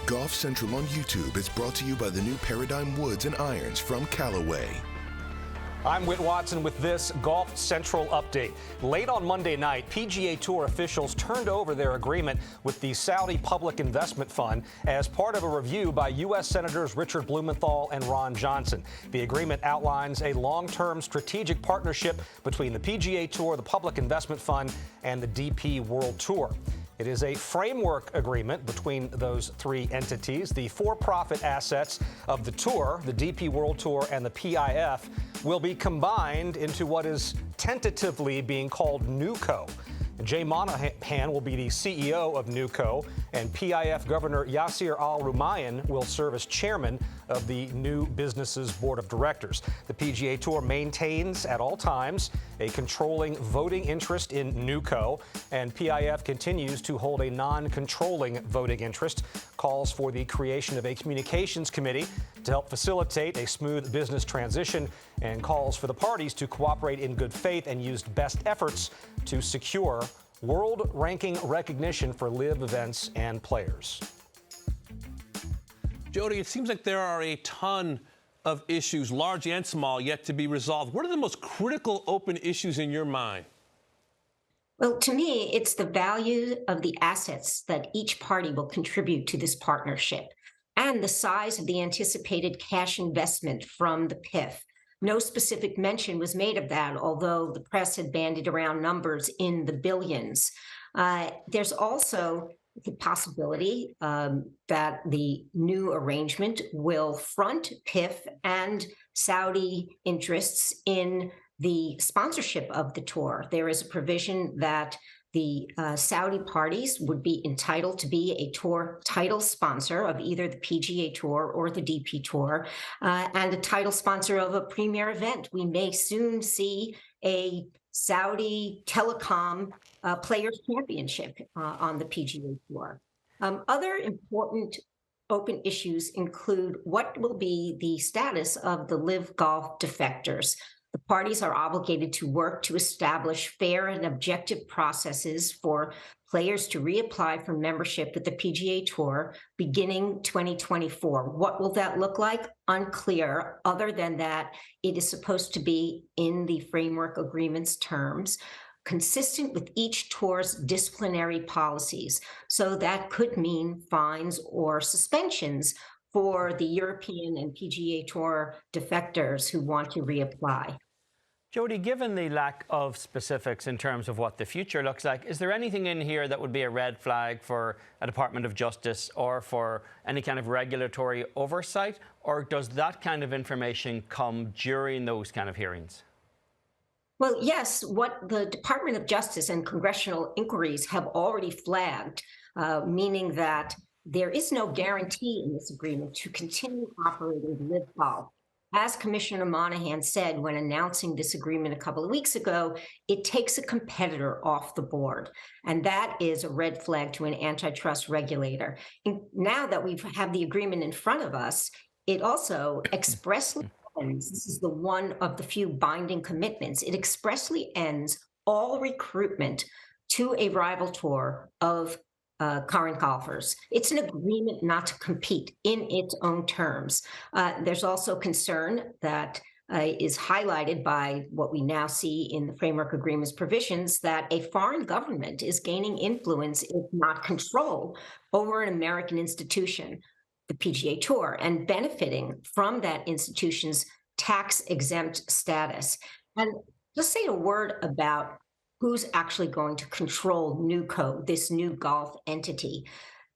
Golf Central on YouTube is brought to you by the new Paradigm Woods and Irons from Callaway. I'm Whit Watson with this Golf Central update. Late on Monday night, PGA Tour officials turned over their agreement with the Saudi Public Investment Fund as part of a review by U.S. Senators Richard Blumenthal and Ron Johnson. The agreement outlines a long-term strategic partnership between the PGA Tour, the Public Investment Fund, and the DP World Tour. It is a framework agreement between those three entities. The for-profit assets of the Tour, the DP World Tour, and the PIF will be combined into what is tentatively being called NewCo. Jay Monahan will be the CEO of NewCo, and PIF Governor Yasir Al-Rumayyan will serve as chairman of the new business's board of directors. The PGA Tour maintains at all times a controlling voting interest in NewCo, and PIF continues to hold a non-controlling voting interest. Calls for the creation of a communications committee to help facilitate a smooth business transition, and calls for the parties to cooperate in good faith and use best efforts to secure world-ranking recognition for LIV events and players. Jody, it seems like there are a ton of issues, large and small, yet to be resolved. What are the most critical open issues in your mind? Well, to me, it's the value of the assets that each party will contribute to this partnership and the size of the anticipated cash investment from the PIF. No specific mention was made of that, although the press had bandied around numbers in the billions. There's also the possibility that the new arrangement will front PIF and Saudi interests in the sponsorship of the tour. There is a provision that the Saudi parties would be entitled to be a tour title sponsor of either the PGA Tour or the DP Tour, and a title sponsor of a premier event. We may soon see a Saudi telecom players championship on the PGA Tour. Other important open issues include what will be the status of the LIV Golf defectors. The parties are obligated to work to establish fair and objective processes for players to reapply for membership with the PGA Tour beginning 2024. What will that look like? Unclear, other than that it is supposed to be in the framework agreement's terms, consistent with each tour's disciplinary policies. So that could mean fines or suspensions for the European and PGA Tour defectors who want to reapply. Jody, given the lack of specifics in terms of what the future looks like, is there anything in here that would be a red flag for a Department of Justice or for any kind of regulatory oversight? Or does that kind of information come during those kind of hearings? Well, yes, what the Department of Justice and congressional inquiries have already flagged, meaning that there is no guarantee in this agreement to continue operating LIV Golf. As Commissioner Monahan said when announcing this agreement a couple of weeks ago, it takes a competitor off the board. And that is a red flag to an antitrust regulator. And now that we have the agreement in front of us, it also expressly ends, this is the one of the few binding commitments, it expressly ends all recruitment to a rival tour of current golfers. It's an agreement not to compete in its own terms. There's also concern that is highlighted by what we now see in the framework agreement's provisions that a foreign government is gaining influence, if not control, over an American institution, the PGA Tour, and benefiting from that institution's tax-exempt status. And just say a word about who's actually going to control NewCo, this new golf entity.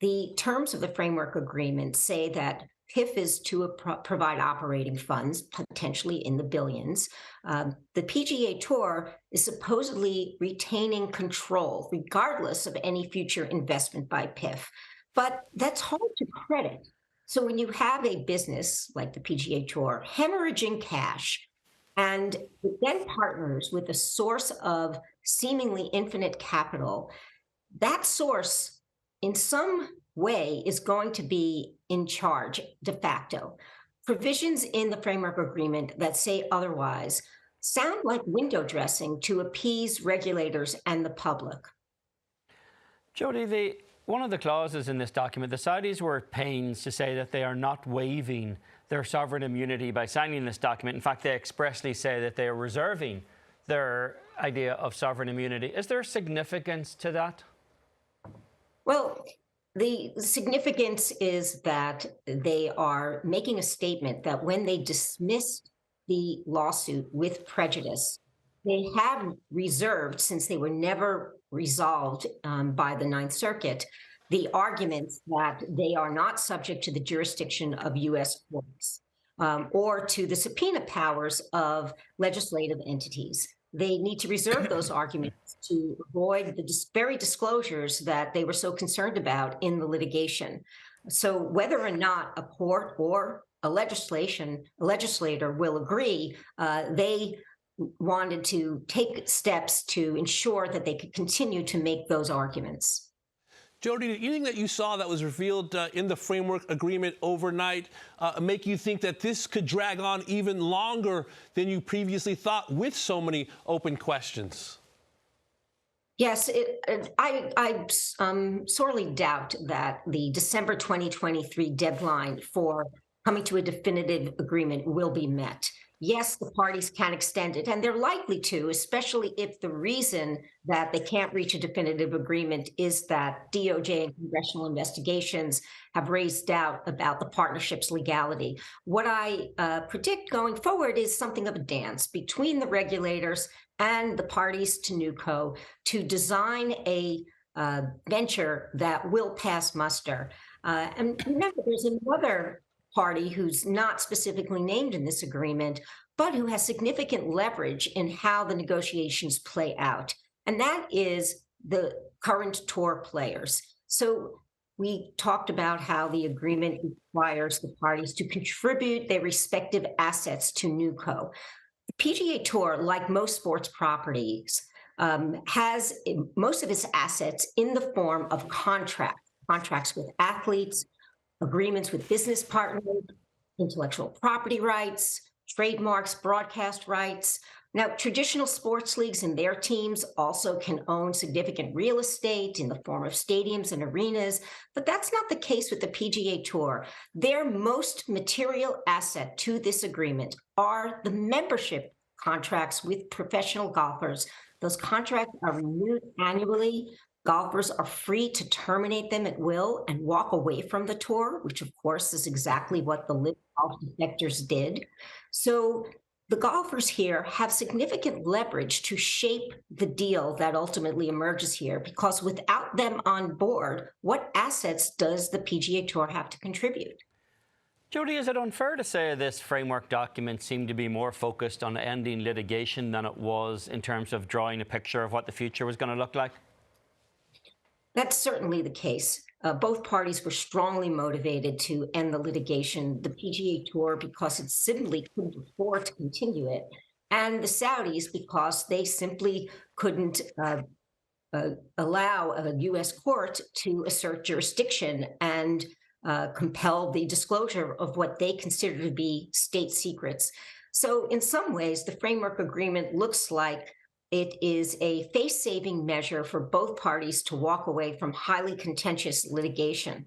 The terms of the framework agreement say that PIF is to provide operating funds, potentially in the billions. The PGA Tour is supposedly retaining control, regardless of any future investment by PIF. But that's hard to credit. So when you have a business like the PGA Tour hemorrhaging cash, and it then partners with a source of seemingly infinite capital, that source in some way is going to be in charge de facto. Provisions in the framework agreement that say otherwise sound like window dressing to appease regulators and the public. Jody, one of the clauses in this document, the Saudis were at pains to say that they are not waiving their sovereign immunity by signing this document. In fact, they expressly say that they are reserving their idea of sovereign immunity. Is there significance to that? Well, the significance is that they are making a statement that when they dismissed the lawsuit with prejudice, they have reserved, since they were never resolved by the Ninth Circuit, the arguments that they are not subject to the jurisdiction of U.S. courts or to the subpoena powers of legislative entities. They need to reserve those arguments to avoid the very disclosures that they were so concerned about in the litigation. So whether or not a court or a legislator will agree, they wanted to take steps to ensure that they could continue to make those arguments. Jody, did anything that you saw that was revealed in the framework agreement overnight make you think that this could drag on even longer than you previously thought with so many open questions? Yes, I sorely doubt that the December 2023 deadline for coming to a definitive agreement will be met. Yes, the parties can extend it, and they're likely to, especially if the reason that they can't reach a definitive agreement is that DOJ and congressional investigations have raised doubt about the partnership's legality. What I predict going forward is something of a dance between the regulators and the parties to NewCo to design a venture that will pass muster. And remember, there's another party who's not specifically named in this agreement, but who has significant leverage in how the negotiations play out. And that is the current tour players. So we talked about how the agreement requires the parties to contribute their respective assets to NewCo. The PGA Tour, like most sports properties, has most of its assets in the form of contracts with athletes, agreements with business partners, intellectual property rights, trademarks, broadcast rights. Now, traditional sports leagues and their teams also can own significant real estate in the form of stadiums and arenas, but that's not the case with the PGA Tour. Their most material asset to this agreement are the membership contracts with professional golfers. Those contracts are renewed annually. Golfers are free to terminate them at will and walk away from the tour, which of course is exactly what the LIV Golf defectors did. So the golfers here have significant leverage to shape the deal that ultimately emerges here, because without them on board, what assets does the PGA Tour have to contribute? Jody, is it unfair to say this framework document seemed to be more focused on ending litigation than it was in terms of drawing a picture of what the future was going to look like? That's certainly the case. Both parties were strongly motivated to end the litigation. The PGA Tour, because it simply couldn't afford to continue it, and the Saudis, because they simply couldn't allow a U.S. court to assert jurisdiction and compel the disclosure of what they consider to be state secrets. So in some ways, the framework agreement looks like it is a face-saving measure for both parties to walk away from highly contentious litigation.